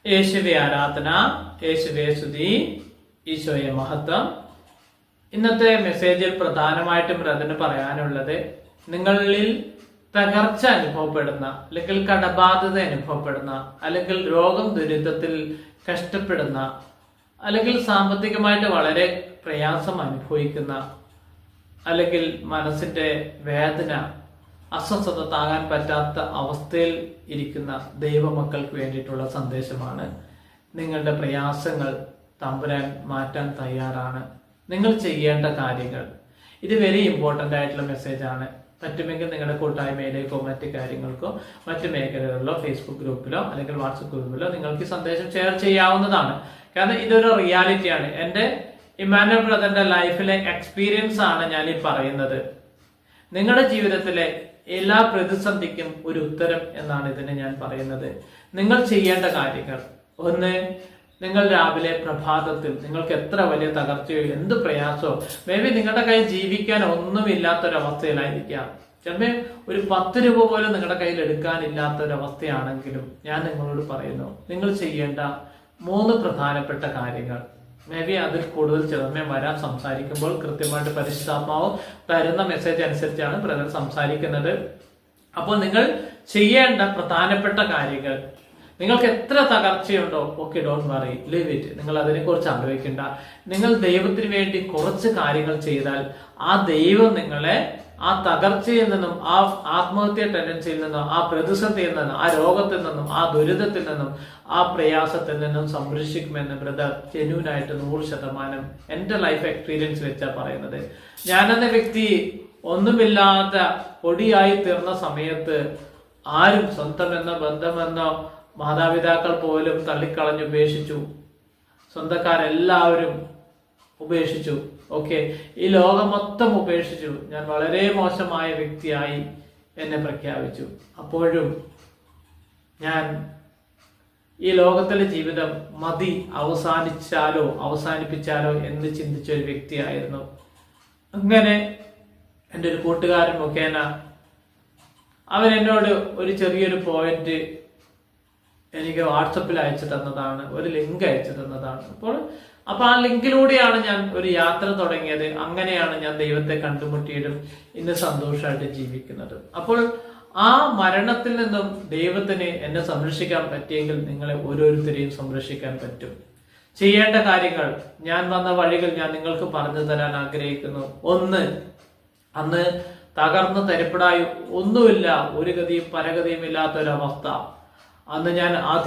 യേശുവെ ആരാധന, യേശുവെ സ്തുതി, ഈശോയെ മഹത്വം. ഇന്നത്തെ മെസ്സേജിൽ പ്രധാനമായിട്ടും ബ്രദറിന് പറയാനുള്ളത്, നിങ്ങളിൽ തകർച്ച അനുഭവപ്പെടുന്ന, അല്ലെങ്കിൽ കടബാധ്യത അനുഭവപ്പെടുന്ന, അല്ലെങ്കിൽ രോഗം ദുരിതത്തിൽ കഷ്ടപ്പെടുന്ന, അല്ലെങ്കിൽ സാമ്പത്തികമായിട്ട് വളരെ പ്രയാസം അനുഭവിക്കുന്ന, അല്ലെങ്കിൽ മനസ്സിന്റെ വേദന, അസ്വസ്ഥത താങ്ങാൻ പറ്റാത്ത അവസ്ഥയിൽ ഇരിക്കുന്ന ദൈവമക്കൾക്ക് വേണ്ടിയിട്ടുള്ള സന്ദേശമാണ്. നിങ്ങളുടെ പ്രയാസങ്ങൾ തമ്പുരാൻ മാറ്റാൻ തയ്യാറാണ്. നിങ്ങൾ ചെയ്യേണ്ട കാര്യങ്ങൾ, ഇത് വെരി ഇമ്പോർട്ടൻ്റ് ആയിട്ടുള്ള മെസ്സേജാണ്. പറ്റുമെങ്കിൽ നിങ്ങളുടെ കൂട്ടായ്മയിലേക്കോ മറ്റു കാര്യങ്ങൾക്കോ മറ്റു മേഖലകളിലോ ഫേസ്ബുക്ക് ഗ്രൂപ്പിലോ അല്ലെങ്കിൽ വാട്സപ്പ് ഗ്രൂപ്പിലോ നിങ്ങൾക്ക് ഈ സന്ദേശം ഷെയർ ചെയ്യാവുന്നതാണ്. കാരണം ഇതൊരു റിയാലിറ്റിയാണ്. എൻ്റെ ഇമ്മാനുവൽ ബ്രദറിന്റെ ലൈഫിലെ എക്സ്പീരിയൻസ് ആണ് ഞാൻ ഈ പറയുന്നത്. നിങ്ങളുടെ ജീവിതത്തിലെ എല്ലാ പ്രതിസന്ധിക്കും ഒരു ഉത്തരം എന്നാണ് ഇതിനെ ഞാൻ പറയുന്നത്. നിങ്ങൾ ചെയ്യേണ്ട കാര്യങ്ങൾ, ഒന്ന്, നിങ്ങൾ രാവിലെ പ്രഭാതത്തിൽ നിങ്ങൾക്ക് എത്ര വലിയ തകർച്ചയോ എന്ത് പ്രയാസമോ, മേ ബി നിങ്ങളുടെ കയ്യിൽ ജീവിക്കാൻ ഒന്നുമില്ലാത്തൊരവസ്ഥയിലായിരിക്കാം. ചിലപ്പോൾ ഒരു 10 രൂപ പോലും നിങ്ങളുടെ കയ്യിൽ എടുക്കാനില്ലാത്തൊരവസ്ഥയാണെങ്കിലും ഞാൻ നിങ്ങളോട് പറയുന്നു, നിങ്ങൾ ചെയ്യേണ്ട 3 പ്രധാനപ്പെട്ട കാര്യങ്ങൾ. മേ ബി അതിൽ കൂടുതൽ ചിലമേ വരാൻ സംസാരിക്കുമ്പോൾ കൃത്യമായിട്ട് പരിശുദ്ധാത്മാവ് തരുന്ന മെസ്സേജ് അനുസരിച്ചാണ് ബ്രദർ സംസാരിക്കുന്നത്. അപ്പോൾ നിങ്ങൾ ചെയ്യേണ്ട പ്രധാനപ്പെട്ട കാര്യങ്ങൾ, നിങ്ങൾക്ക് എത്ര തകർച്ചയുണ്ടോ, okay, don't worry, leave it. നിങ്ങൾ അതിനെ കുറിച്ച് ആലോചിക്കേണ്ട. നിങ്ങൾ ദൈവത്തിന് വേണ്ടി കുറച്ച് കാര്യങ്ങൾ ചെയ്താൽ ആ ദൈവം നിങ്ങളെ ആ തകർച്ചയിൽ നിന്നും, ആ ആത്മഹത്യ ടെൻഡൻസിയിൽ നിന്നും, ആ പ്രതിസന്ധിയിൽ നിന്നും, ആ രോഗത്തിൽ നിന്നും, ആ ദുരിതത്തിൽ നിന്നും, ആ പ്രയാസത്തിൽ നിന്നും സംരക്ഷിക്കുമെന്ന് ബ്രദർ ജെന്യൂനായിട്ട് 100% എന്റെ ലൈഫ് എക്സ്പീരിയൻസ് വെച്ചാ പറയുന്നത്. ഞാനെന്ന വ്യക്തി ഒന്നുമില്ലാത്ത പൊടിയായി തീർന്ന സമയത്ത് ആരും സ്വന്തമെന്നോ ബന്ധമെന്നോ മാതാപിതാക്കൾ പോലും തള്ളിക്കളഞ്ഞ് ഉപേക്ഷിച്ചു. സ്വന്തക്കാരെല്ലാവരും ഉപേക്ഷിച്ചു. ഓക്കെ, ഈ ലോകം മൊത്തം ഉപേക്ഷിച്ചു. ഞാൻ വളരെ മോശമായ വ്യക്തിയായി എന്നെ പ്രഖ്യാപിച്ചു. അപ്പോഴും ഞാൻ ഈ ലോകത്തിലെ ജീവിതം മതി, അവസാനിപ്പിച്ചാലോ എന്ന് ചിന്തിച്ച ഒരു വ്യക്തിയായിരുന്നു. അങ്ങനെ എൻ്റെ ഒരു കൂട്ടുകാരൻ മുഖേന അവൻ എന്നോട് ഒരു ചെറിയൊരു പോയിന്റ് എനിക്ക് വാട്സപ്പിൽ അയച്ചു തന്നതാണ്, ഒരു ലിങ്ക് അയച്ചു തന്നതാണ്. അപ്പൊ ആ ലിങ്കിലൂടെയാണ് ഞാൻ ഒരു യാത്ര തുടങ്ങിയത്. അങ്ങനെയാണ് ഞാൻ ദൈവത്തെ കണ്ടുമുട്ടിയതും ഇന്ന് സന്തോഷമായിട്ട് ജീവിക്കുന്നത്. അപ്പോൾ ആ മരണത്തിൽ നിന്നും ദൈവത്തിന് എന്നെ സംരക്ഷിക്കാൻ പറ്റിയെങ്കിൽ നിങ്ങളെ ഓരോരുത്തരെയും സംരക്ഷിക്കാൻ പറ്റും. ചെയ്യേണ്ട കാര്യങ്ങൾ, ഞാൻ വന്ന വഴികൾ ഞാൻ നിങ്ങൾക്ക് പറഞ്ഞു തരാൻ ആഗ്രഹിക്കുന്നു. ഒന്ന്, അന്ന് തകർന്ന് തരിപ്പടായി ഒന്നുമില്ല, ഒരു ഗതിയും പരഗതിയും ഇല്ലാത്തൊരവസ്ഥ. അന്ന് ഞാൻ ആദ്യം